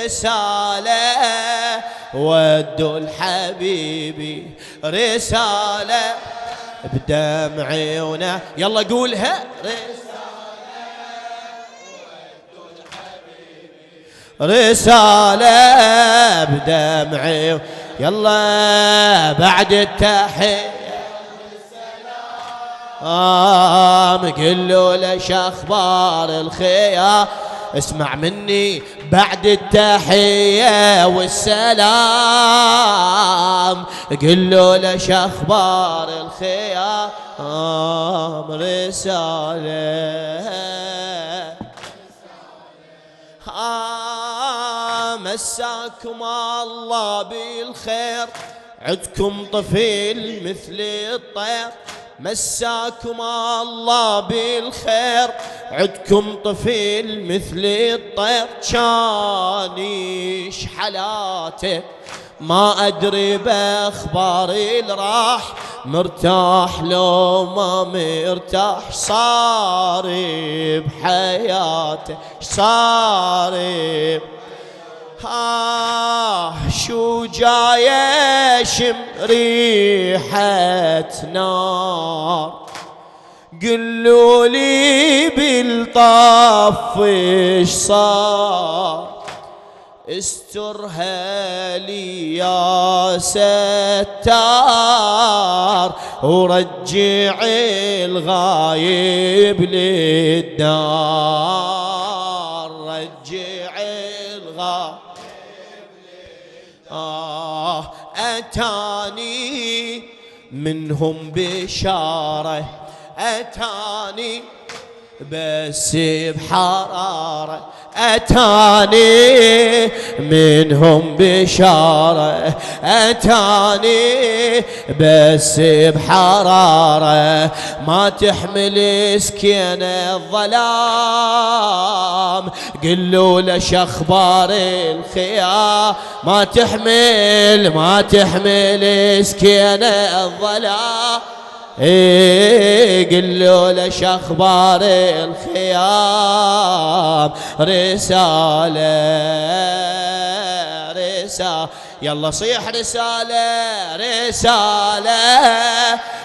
رسالة ودوا الحبيبي رسالة بدمع عيونه. يلا قولها رسالة بدمع. يلا بعد التحية قلوا ليش اخبار الخيار. اسمع مني بعد التحية والسلام قلوا ليش اخبار الخيار. رسالة مساكم الله بالخير عدكم طفل مثل الطير. مساكم الله بالخير عدكم طفل مثل الطير. كانيش حالاته ما أدري بأخبار الراح مرتاح لو ما مرتاح. صار بحياته صار شو جاي شم ريحة نار. قلوا لي بالطف ايش صار. استرها لي يا ستار ورجع الغايب للدار. رجع الغايب أتاني منهم بشارة. أتاني بس بحرارة. أتاني منهم بشارة. أتاني بس بحرارة. ما تحمل سكينة الظلام قلوا ليش اخبار الخيام. ما تحمل سكينة الظلام قلوا ليش اخبار الخيام. رسالة يلا صيح رسالة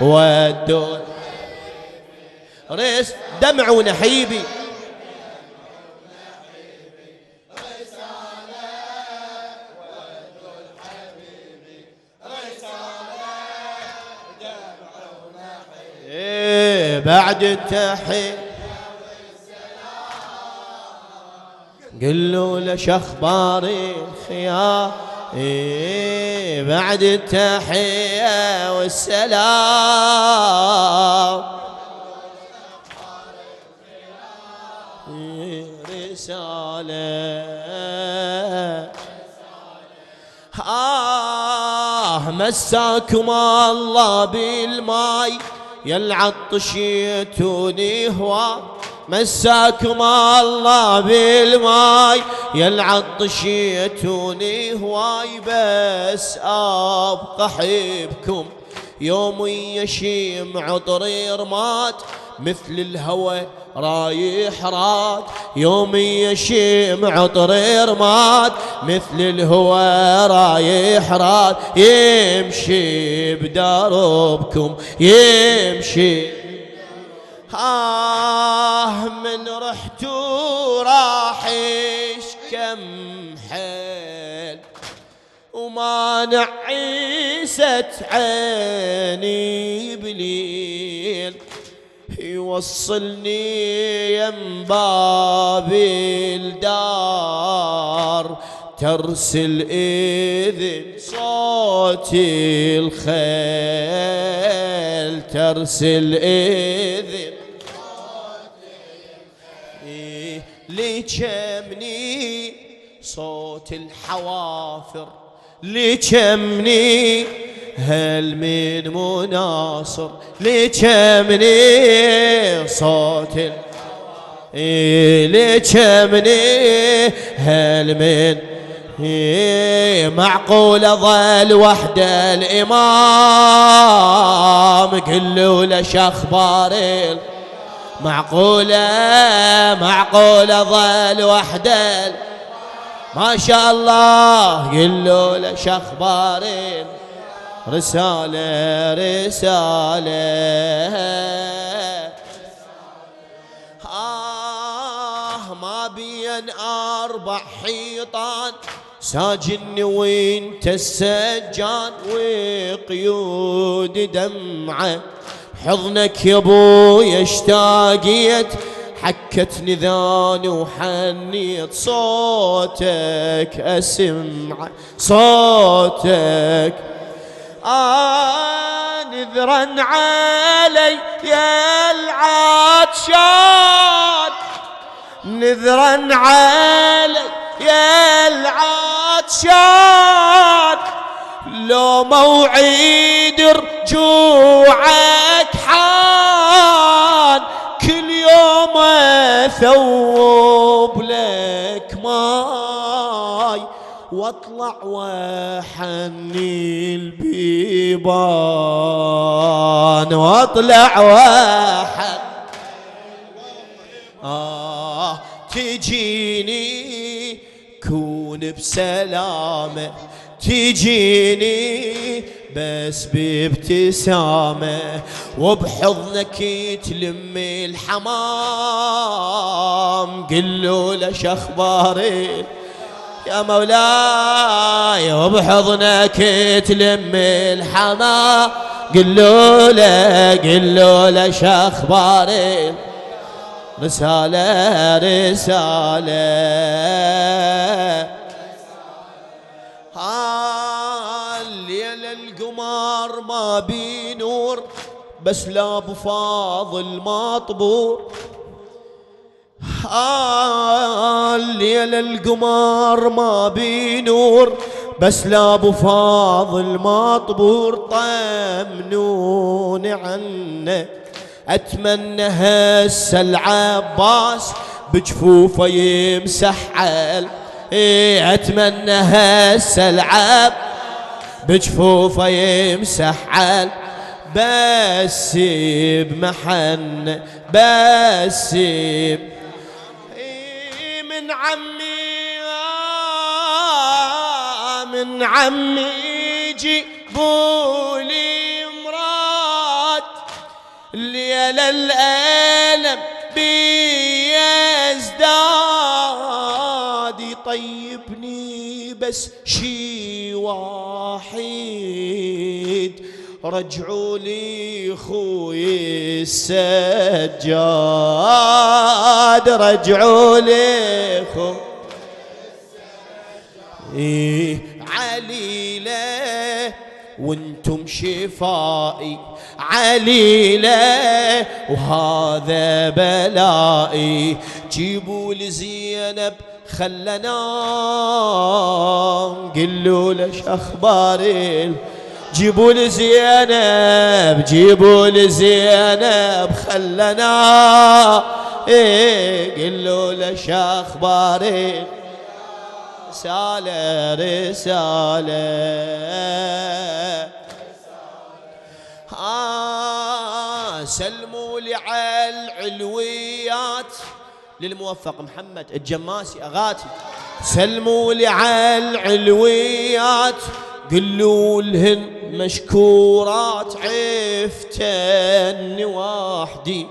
ودوا دمع ونحيبي. بعد التحية قلوا ليش اخبار الخيار. بعد التحية والسلام رسالة مساكم الله بالماي يلعطشيتوني هوا. مساكم الله بالماي يلعطشيتوني هواي. بس ابقى احبكم يوم يشيم عطري رماد مثل الهوى رايح راد. يوم يشيم عطري رماد مثل الهوى رايح راد. يمشي بدربكم يمشي من رحتوا راحش كم حيل وما نعيست عيني بليل. يوصلني يم باب الدار ترسل إذن صوت الخيل. ترسل إذن لجمني صوت الحوافر. لجمني هل من مناصر. لجمني صوت لجمني هل من معقول ظل وحده الإمام قلوا ليش اخبار. معقولة ظل وحده ما شاء الله قلوا له شخبارين رسالة ما بين 4 حيطان ساجني وانت السجان وقيود دمعة حضنك يا ابويا اشتاقيت حكتني ذاني وحنيت صوتك اسمع صوتك نذرا علي يا العطشان نذرا علي يا العطشان لو موعد رجوعك حان كل يوم اثوب لك ماي واطلع وحني البيبان واطلع وحن تجيني كون بسلامة تجيني بس بابتسامة وبحضنك تلم الحمام قلوا له شخباري يا مولاي وبحضنك تلم الحمام قلوا له شخباري رسالة الليل القمر ما بي نور بس لا ابو فاضل مطبور الليل القمر ما بي نور بس لا ابو فاضل مطبور طمنون عنه اتمنى هسه العباس بجفوفه يمسح اتمنى هسه العب بجفوفه يمسح بس بمحن بس من عمي جيبولي مراد ليل الألم بيزداد يطيبني بس شي واحد رجعوا لي خوي السجاد رجعوا لي خوي عليلة وانتم شفائي عليلة وهذا بلائي جيبوا لزينب خلنا قلوا له شخباري جيبوا لزينب جيبوا لزينب خلنا قلوا له شخباري رسالة سلموا لي على العلويات للموفق محمد الجماسي أغاتي سلموا لي على العلويات قلوا لهن مشكورات عفتني وحدي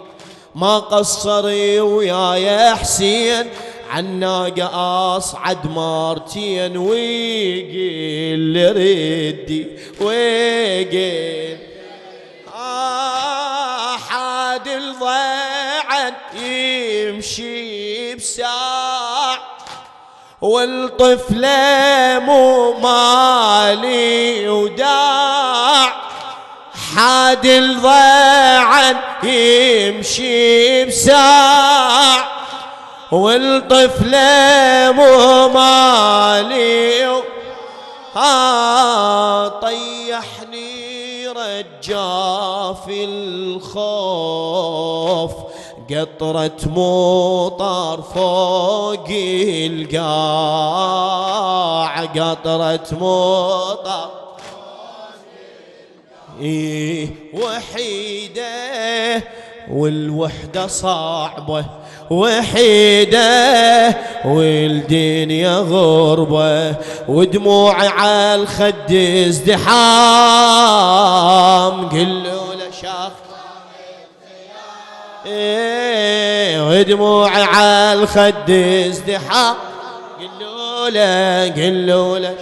ما قصري ويا حسين عالناقة أصعد مرتين ويقل ردي ويقل حاد الضيعن يمشي بساع والطفلة مو مالي وداع حاد الضيعن يمشي بساع والطفلة مو مالي طيحني رجاف الخوف قطرة مطر فوق القاع قطرة مطر وحيدة والوحدة صعبة وحيدة والدنيا غربة ودموعي على الخد ازدحام قلوا له شاخ ودموعي على الخد ازدحام قلوا له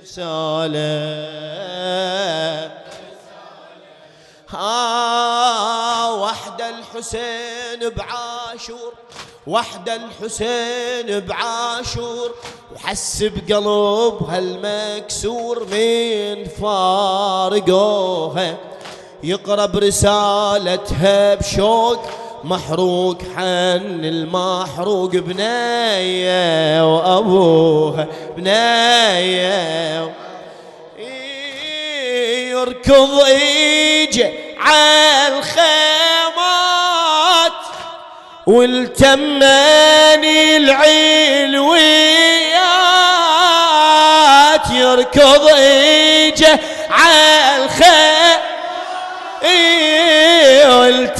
سلام وحده الحسين بعاشور وحده الحسين بعاشور وحس بقلبها المكسور من فارقوها يقرأ برسالتها بشوق محروق حن المحروق بنايه وابوها بنايه يركض يجي عالخيمات والتماني العلويات يركض يجي عالخيمات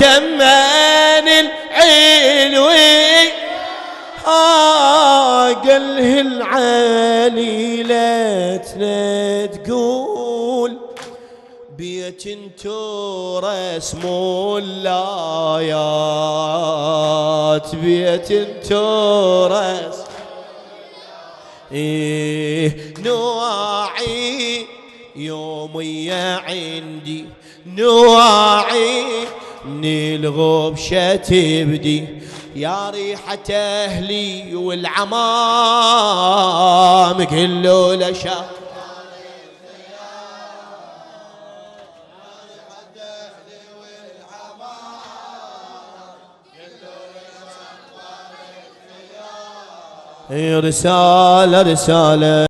والتماني العلوي قاله العالي لا تقول بيت انتو رسموا اللايات بيت انتو رسم نواعي يومية عندي نواعي من الغبشة تبدي يا ريحة أهلي والعمام كله لشا رسالة